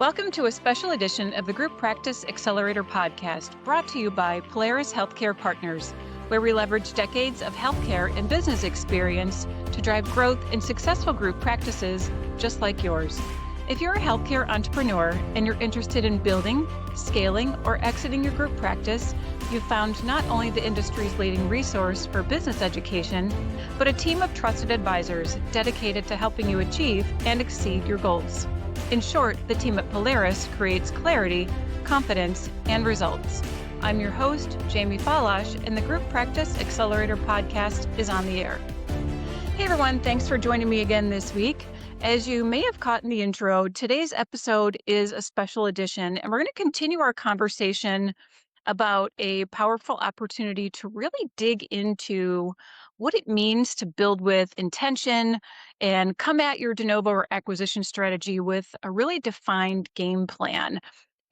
Welcome to a special edition of the Group Practice Accelerator podcast, brought to you by Polaris Healthcare Partners, where we leverage decades of healthcare and business experience to drive growth in successful group practices just like yours. If you're a healthcare entrepreneur and you're interested in building, scaling, or exiting your group practice, you've found not only the industry's leading resource for business education, but a team of trusted advisors dedicated to helping you achieve and exceed your goals. In short, the team at Polaris creates clarity, confidence, and results. I'm your host, Jamie Falasz, and the Group Practice Accelerator podcast is on the air. Hey everyone, thanks for joining me again this week. As you may have caught in the intro, today's episode is a special edition, and we're going to continue our conversation about a powerful opportunity to really dig into what it means to build with intention and come at your de novo or acquisition strategy with a really defined game plan.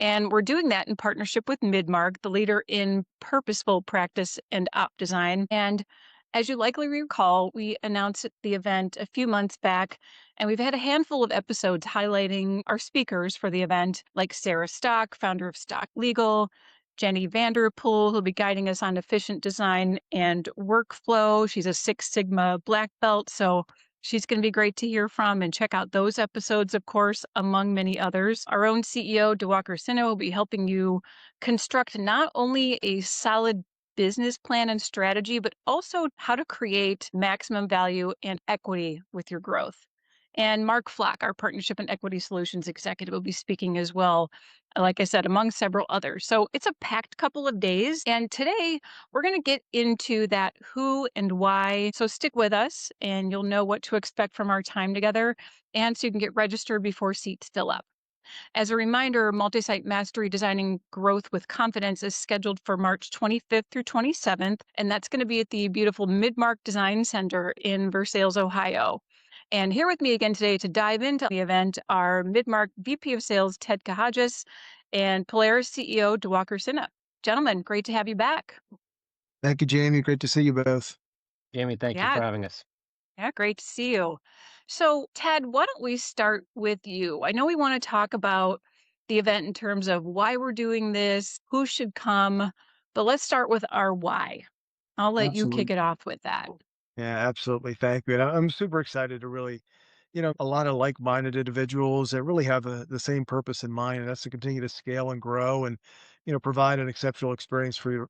And we're doing that in partnership with Midmark, the leader in purposeful practice and op design. And as you likely recall, we announced at the event a few months back, and we've had a handful of episodes highlighting our speakers for the event, like Sarah Stock, founder of Stock Legal, Jenny Vanderpool, who'll be guiding us on efficient design and workflow. She's a Six Sigma black belt, so she's going to be great to hear from, and check out those episodes, of course, among many others. Our own CEO, Diwakar Sinha, will be helping you construct not only a solid business plan and strategy, but also how to create maximum value and equity with your growth. And Mark Flock, our Partnership and Equity Solutions Executive, will be speaking as well, like I said, among several others. So it's a packed couple of days. And today we're going to get into that who and why. So stick with us and you'll know what to expect from our time together. And so you can get registered before seats fill up. As a reminder, Multisite Mastery Designing Growth with Confidence is scheduled for March 25th through 27th, and that's going to be at the beautiful Midmark Design Center in Versailles, Ohio. And here with me again today to dive into the event are Midmark VP of Sales Ted Kehagias and Polaris CEO Diwakar Sinha. Gentlemen, great to have you back. Thank you, Jamie. Great to see you both. Jamie, thank you Yeah, for having us. Yeah, great to see you. So, Ted, why don't we start with you? I know we want to talk about the event in terms of why we're doing this, who should come, but let's start with our why. I'll let you kick Absolutely. it off with that. Yeah, absolutely. Thank you. And I'm super excited to really, a lot of like-minded individuals that really have the same purpose in mind, and that's to continue to scale and grow and, provide an exceptional experience for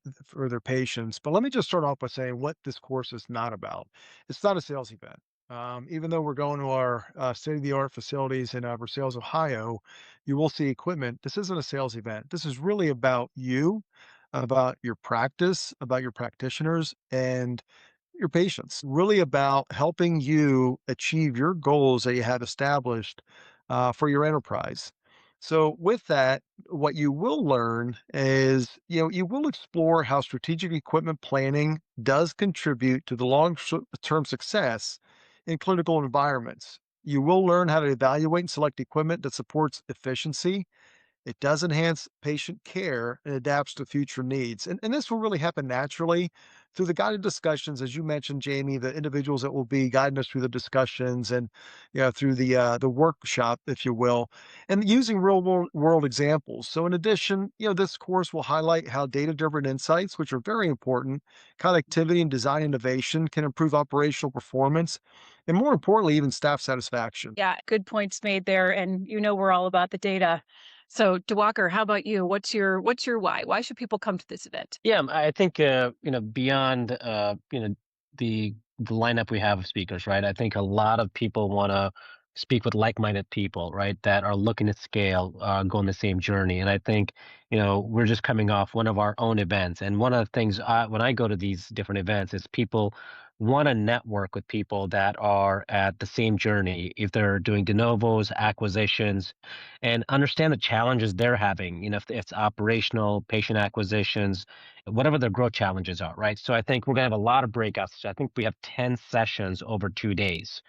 their patients. But let me just start off by saying what this course is not about. It's not a sales event. Even though we're going to our state-of-the-art facilities in Versailles, Ohio, you will see equipment. This isn't a sales event. This is really about you, about your practice, about your practitioners, and your patients, really about helping you achieve your goals that you have established for your enterprise. So, with that, what you will learn is, you will explore how strategic equipment planning does contribute to the long-term success in clinical environments. You will learn how to evaluate and select equipment that supports efficiency. It does enhance patient care and adapts to future needs. And this will really happen naturally through the guided discussions, as you mentioned, Jamie, the individuals that will be guiding us through the discussions and through the workshop, if you will, and using world examples. So in addition, this course will highlight how data-driven insights, which are very important, connectivity and design innovation can improve operational performance, and more importantly, even staff satisfaction. Yeah, good points made there. And we're all about the data. So, Diwakar, how about you? What's your why? Why should people come to this event? Yeah, I think beyond the lineup we have of speakers, right? I think a lot of people want to speak with like-minded people, right, that are looking to scale, go on the same journey. And I think we're just coming off one of our own events, and one of the things when I go to these different events is people want to network with people that are at the same journey, if they're doing de novos, acquisitions, and understand the challenges they're having, if it's operational, patient acquisitions, whatever their growth challenges are, right? So I think we're going to have a lot of breakouts. I think we have 10 sessions over 2 days.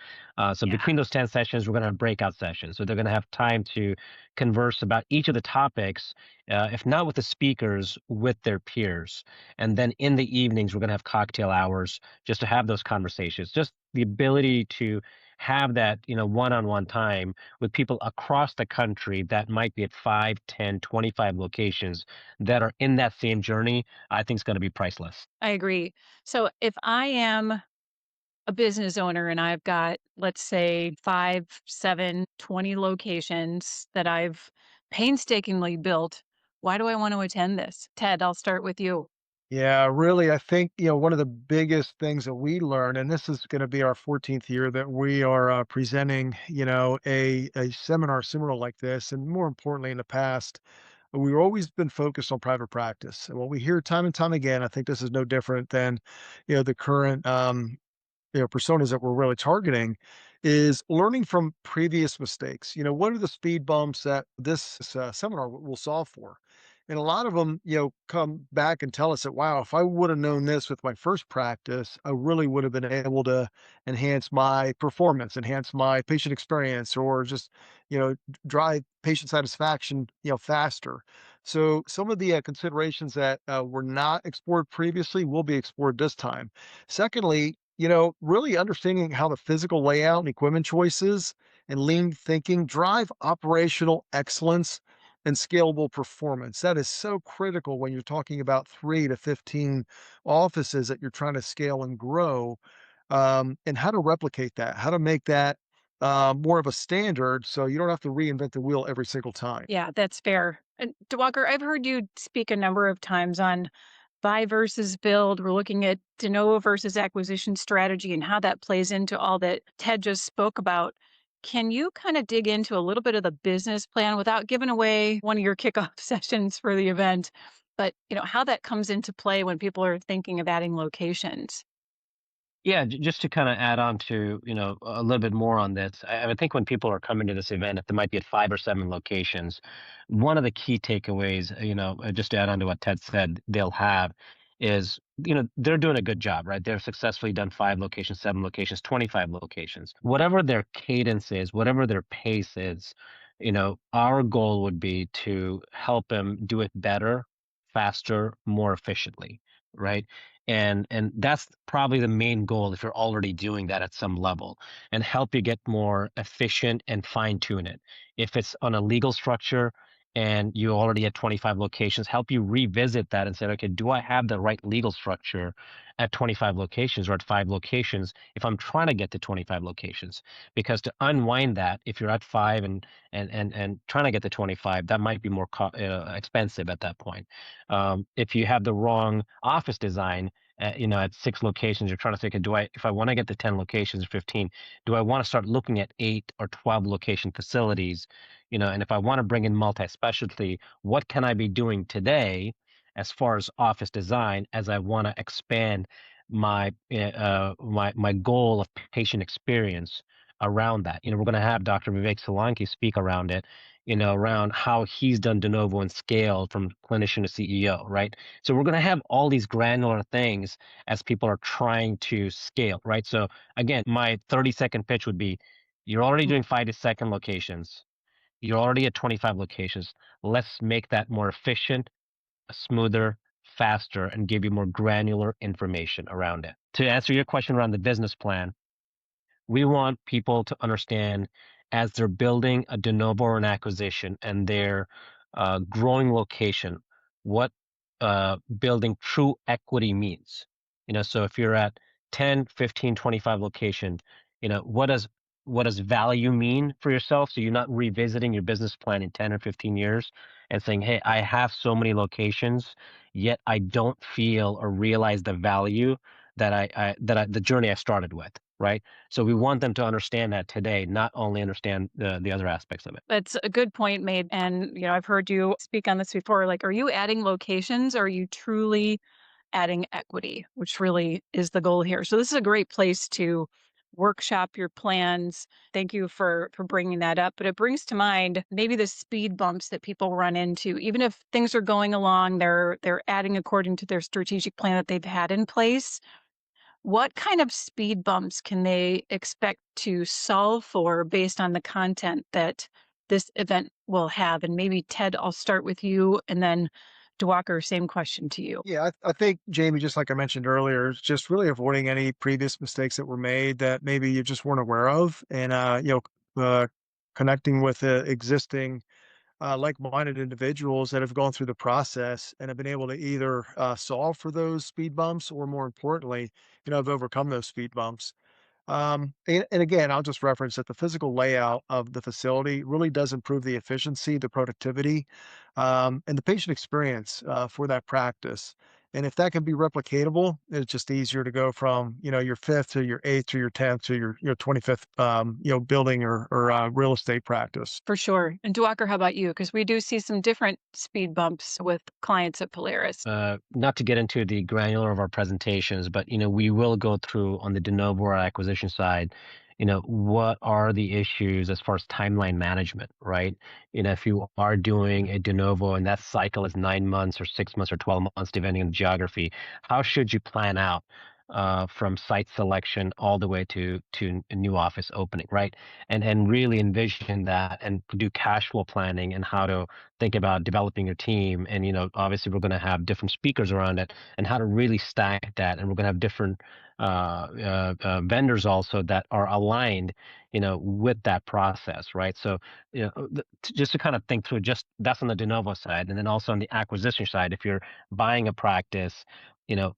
So Yeah. between those 10 sessions, we're going to have breakout sessions. So they're going to have time to converse about each of the topics, if not with the speakers, with their peers. And then in the evenings, we're going to have cocktail hours just to have those conversations, just the ability to have that, one-on-one time with people across the country that might be at 5, 10, 25 locations that are in that same journey, I think is going to be priceless. I agree. So if I am a business owner and I've got, let's say, 5, 7, 20 locations that I've painstakingly built, why do I want to attend this? Ted, I'll start with you. Yeah, really, I think, one of the biggest things that we learn, and this is going to be our 14th year that we are presenting, a seminar similar like this. And more importantly, in the past, we've always been focused on private practice. And what we hear time and time again, I think this is no different than, the current personas that we're really targeting is learning from previous mistakes. What are the speed bumps that this seminar will solve for? And a lot of them, come back and tell us that, wow, if I would have known this with my first practice, I really would have been able to enhance my performance, enhance my patient experience, or just, drive patient satisfaction, faster. So some of the considerations that were not explored previously will be explored this time. Secondly, really understanding how the physical layout and equipment choices and lean thinking drive operational excellence and scalable performance. That is so critical when you're talking about 3 to 15 offices that you're trying to scale and grow, and how to replicate that, how to make that more of a standard so you don't have to reinvent the wheel every single time. Yeah, that's fair. And Diwakar, I've heard you speak a number of times on buy versus build. We're looking at de novo versus acquisition strategy and how that plays into all that Ted just spoke about. Can you kind of dig into a little bit of the business plan without giving away one of your kickoff sessions for the event? But how that comes into play when people are thinking of adding locations. Yeah, just to kind of add on to, a little bit more on this, I would think when people are coming to this event, if they might be at 5 or 7 locations, one of the key takeaways, just to add on to what Ted said, they'll have is, they're doing a good job, right? They're successfully done 5 locations, 7 locations, 25 locations. Whatever their cadence is, whatever their pace is, our goal would be to help them do it better, faster, more efficiently, right? And that's probably the main goal if you're already doing that at some level, and help you get more efficient and fine tune it. If it's on a legal structure and you already at 25 locations, help you revisit that and say, okay, do I have the right legal structure at 25 locations or at 5 locations if I'm trying to get to 25 locations? Because to unwind that, if you're at 5 and trying to get to 25, that might be more expensive at that point. If you have the wrong office design, at 6 locations, you're trying to think, do I, if I want to get to 10 locations or 15, do I want to start looking at 8 or 12 location facilities? And if I want to bring in multi-specialty, what can I be doing today as far as office design as I want to expand my goal of patient experience around that? We're going to have Dr. Vivek Solanki speak around it, around how he's done de novo and scale from clinician to CEO, right? So we're going to have all these granular things as people are trying to scale, right? So again, my 30-second pitch would be, you're already doing 5 to 7 locations. You're already at 25 locations. Let's make that more efficient, smoother, faster, and give you more granular information around it. To answer your question around the business plan, we want people to understand as they're building a de novo or an acquisition and they're growing location, what building true equity means. So if you're at 10, 15, 25 locations, what does value mean for yourself? So you're not revisiting your business plan in 10 or 15 years and saying, hey, I have so many locations, yet I don't feel or realize the value the journey I started with, right? So we want them to understand that today, not only understand the other aspects of it. That's a good point made. And, I've heard you speak on this before. Like, are you adding locations? Or are you truly adding equity, which really is the goal here? So this is a great place to workshop your plans. Thank you for bringing that up. But it brings to mind maybe the speed bumps that people run into. Even if things are going along, they're adding according to their strategic plan that they've had in place. What kind of speed bumps can they expect to solve for based on the content that this event will have? And maybe Ted, I'll start with you, and then Diwakar, same question to you. Yeah, I think, Jamie, just like I mentioned earlier, it's just really avoiding any previous mistakes that were made that maybe you just weren't aware of, and connecting with existing like-minded individuals that have gone through the process and have been able to either solve for those speed bumps or, more importantly, have overcome those speed bumps. And again, I'll just reference that the physical layout of the facility really does improve the efficiency, the productivity, and the patient experience for that practice. And if that can be replicatable, it's just easier to go from your fifth to your eighth to your 10th to your 25th building or real estate practice. For sure. And Duaker, how about you? Because we do see some different speed bumps with clients at Polaris. Not to get into the granular of our presentations, but we will go through on the de novo or acquisition side. What are the issues as far as timeline management, right? If you are doing a de novo and that cycle is 9 months or 6 months or 12 months, depending on the geography, how should you plan out from site selection all the way to a new office opening, right? And really envision that and do cash flow planning and how to think about developing your team. And obviously we're going to have different speakers around it and how to really stack that. And we're going to have different vendors also that are aligned with that process, right? So just to kind of think through, just that's on the de novo side. And then also on the acquisition side, if you're buying a practice,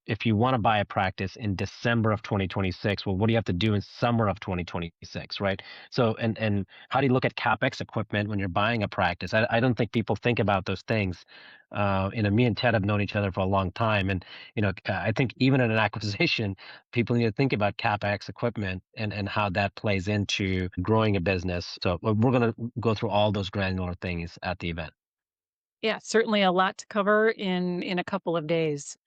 if you want to buy a practice in December of 2026, well, what do you have to do in summer of 2026, right? So, and how do you look at CapEx equipment when you're buying a practice? I don't think people think about those things. Me and Ted have known each other for a long time, and I think even in an acquisition, people need to think about CapEx equipment and how that plays into growing a business. So we're going to go through all those granular things at the event. Yeah, certainly a lot to cover in a couple of days.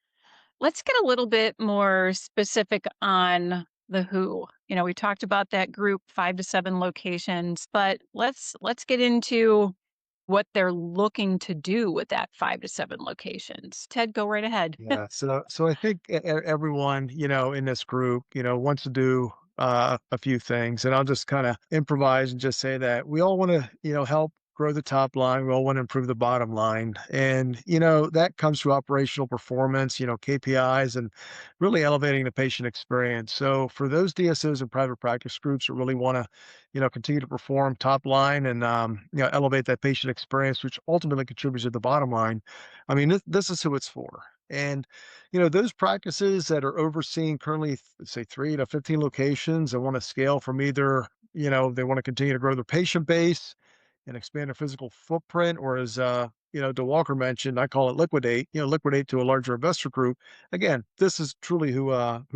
Let's get a little bit more specific on the who. We talked about that group 5 to 7 locations, but let's get into what they're looking to do with that 5 to 7 locations. Ted, go right ahead. Yeah, so I think everyone, in this group, wants to do a few things, and I'll just kind of improvise and just say that we all want to, help grow the top line. We all want to improve the bottom line, and that comes through operational performance, KPIs, and really elevating the patient experience. So for those DSOs and private practice groups that really want to, continue to perform top line and elevate that patient experience, which ultimately contributes to the bottom line. I mean, this is who it's for. And, those practices that are overseeing currently, say, 3 to 15 locations and want to scale from either, they want to continue to grow their patient base and expand their physical footprint, or as, DeWalker mentioned, I call it liquidate, liquidate to a larger investor group. Again, this is truly who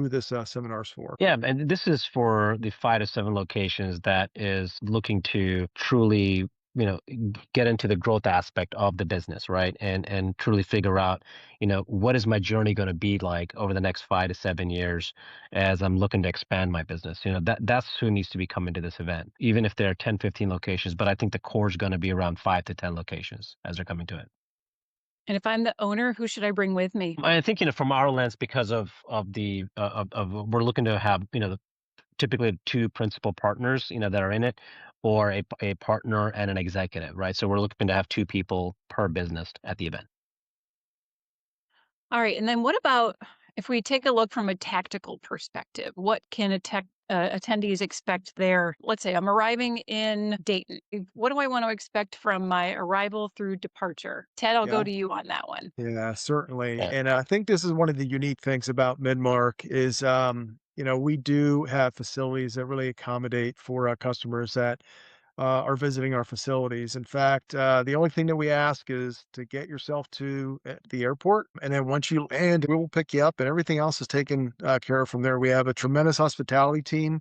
this seminar is for. Yeah, and this is for the 5 to 7 locations that is looking to truly, get into the growth aspect of the business, right? And truly figure out, what is my journey going to be like over the next 5 to 7 years as I'm looking to expand my business. That's who needs to be coming to this event, even if there are 10, 15 locations. But I think the core is going to be around 5 to 10 locations as they're coming to it. And if I'm the owner, who should I bring with me? I think from our lens, because of the we're looking to have typically two principal partners that are in it, or a partner and an executive, right? So we're looking to have two people per business at the event. All right. And then what about if we take a look from a tactical perspective? What can attendees expect there? Let's say I'm arriving in Dayton. What do I want to expect from my arrival through departure? Ted, I'll go Yeah. to you on that one. Yeah, certainly. Yeah. And I think this is one of the unique things about Midmark is, we do have facilities that really accommodate for customers that are visiting our facilities. In fact, the only thing that we ask is to get yourself to the airport, and then once you land, we will pick you up, and everything else is taken care of from there. We have a tremendous hospitality team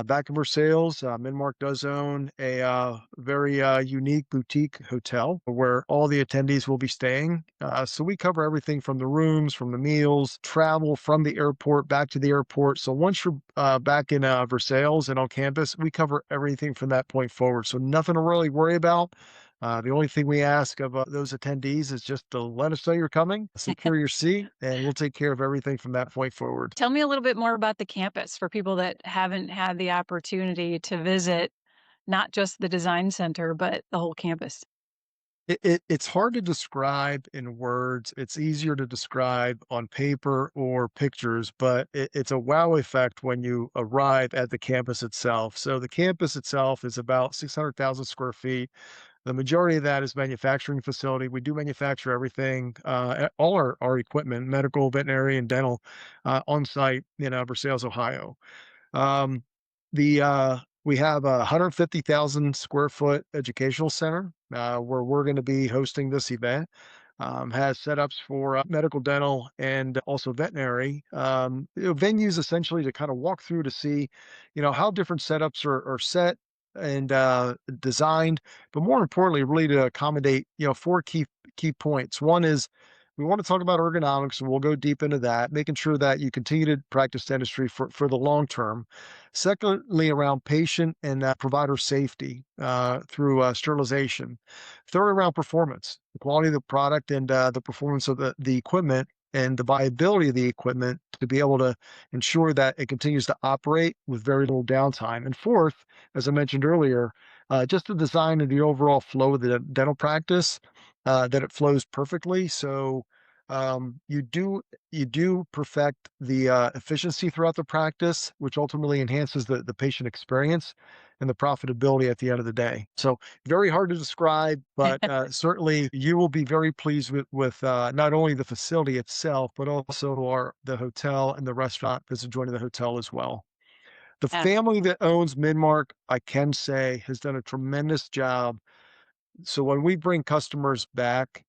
back in Versailles. Midmark does own a very unique boutique hotel where all the attendees will be staying. So we cover everything from the rooms, from the meals, travel from the airport back to the airport. So once you're back in Versailles and on campus, we cover everything from that point forward. So nothing to really worry about. The only thing we ask of those attendees is just to let us know you're coming, secure your seat, and we'll take care of everything from that point forward. Tell me a little bit more about the campus for people that haven't had the opportunity to visit not just the design center, but the whole campus. It's hard to describe in words. It's easier to describe on paper or pictures, but it's a wow effect when you arrive at the campus itself. So the campus itself is about 600,000 square feet. The majority of that is manufacturing facility. We do manufacture everything, all our equipment, medical, veterinary, and dental, on site in Versailles, Ohio. Um, we have a 150,000 square foot educational center where we're going to be hosting this event. Has setups for medical, dental, and also veterinary venues, essentially to kind of walk through to see, how different setups are set and designed, but more importantly, really to accommodate, four key points. One is we want to talk about ergonomics, and we'll go deep into that, making sure that you continue to practice dentistry for the long term. Secondly, around patient and provider safety through sterilization. Third, around performance, the quality of the product and the performance of the equipment and the viability of the equipment to be able to ensure that it continues to operate with very little downtime. And fourth, as I mentioned earlier, just the design of the overall flow of the dental practice, that it flows perfectly. So you do perfect the efficiency throughout the practice, which ultimately enhances the patient experience and the profitability at the end of the day. So very hard to describe, but certainly you will be very pleased with not only the facility itself, but also the hotel and the restaurant that's adjoining the hotel as well. The Yes. family that owns Midmark, I can say, has done a tremendous job. So when we bring customers back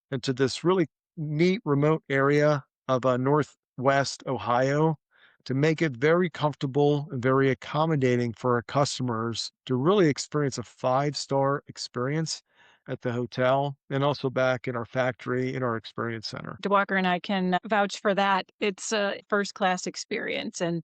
into this really neat remote area of Northwest Ohio, to make it very comfortable and very accommodating for our customers to really experience a five-star experience at the hotel and also back in our factory in our experience center. Diwakar and I can vouch for that. It's a first class experience, and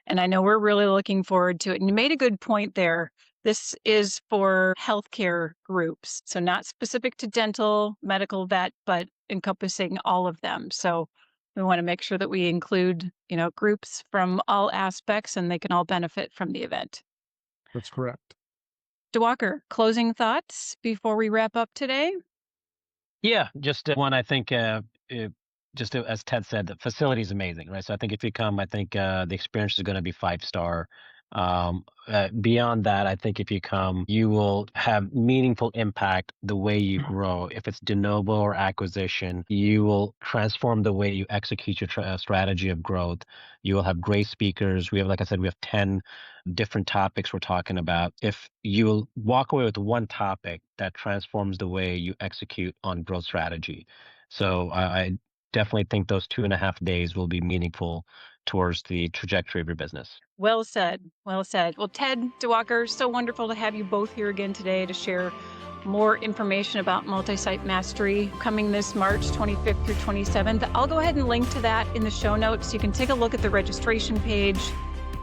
I know we're really looking forward to it. And you made a good point there. This is for healthcare groups, so not specific to dental, medical, vet, but encompassing all of them. So we want to make sure that we include, groups from all aspects, and they can all benefit from the event. That's correct. Diwakar, closing thoughts before we wrap up today? Yeah, just one. I think just as Ted said, the facility is amazing, right? So I think if you come, I think the experience is going to be 5 star. Beyond that, I think if you come, you will have meaningful impact the way you grow. If it's de novo or acquisition, you will transform the way you execute your strategy of growth. You will have great speakers. We have, like I said, we have 10 different topics we're talking about. If you walk away with one topic that transforms the way you execute on growth strategy. So I definitely think those 2.5 days will be meaningful towards the trajectory of your business. Well said. Well said. Well, Ted, Diwakar, so wonderful to have you both here again today to share more information about Multisite Mastery coming this March 25th through 27th. I'll go ahead and link to that in the show notes. You can take a look at the registration page.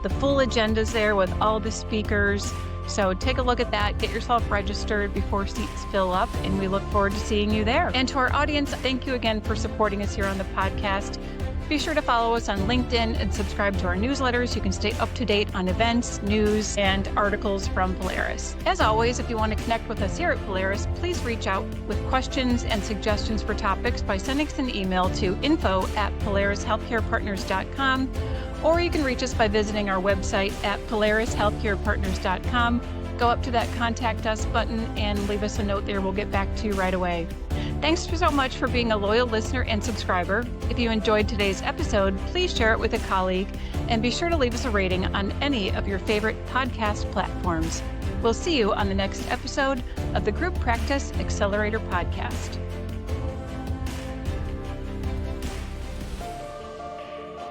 The full agenda's there with all the speakers. So take a look at that, get yourself registered before seats fill up, and we look forward to seeing you there. And to our audience, thank you again for supporting us here on the podcast. Be sure to follow us on LinkedIn and subscribe to our newsletters. You can stay up to date on events, news, and articles from Polaris. As always, if you want to connect with us here at Polaris, please reach out with questions and suggestions for topics by sending us an email to info@polarishealthcarepartners.com, or you can reach us by visiting our website at polarishealthcarepartners.com. Go up to that Contact Us button and leave us a note there. We'll get back to you right away. Thanks so much for being a loyal listener and subscriber. If you enjoyed today's episode, please share it with a colleague and be sure to leave us a rating on any of your favorite podcast platforms. We'll see you on the next episode of the Group Practice Accelerator Podcast.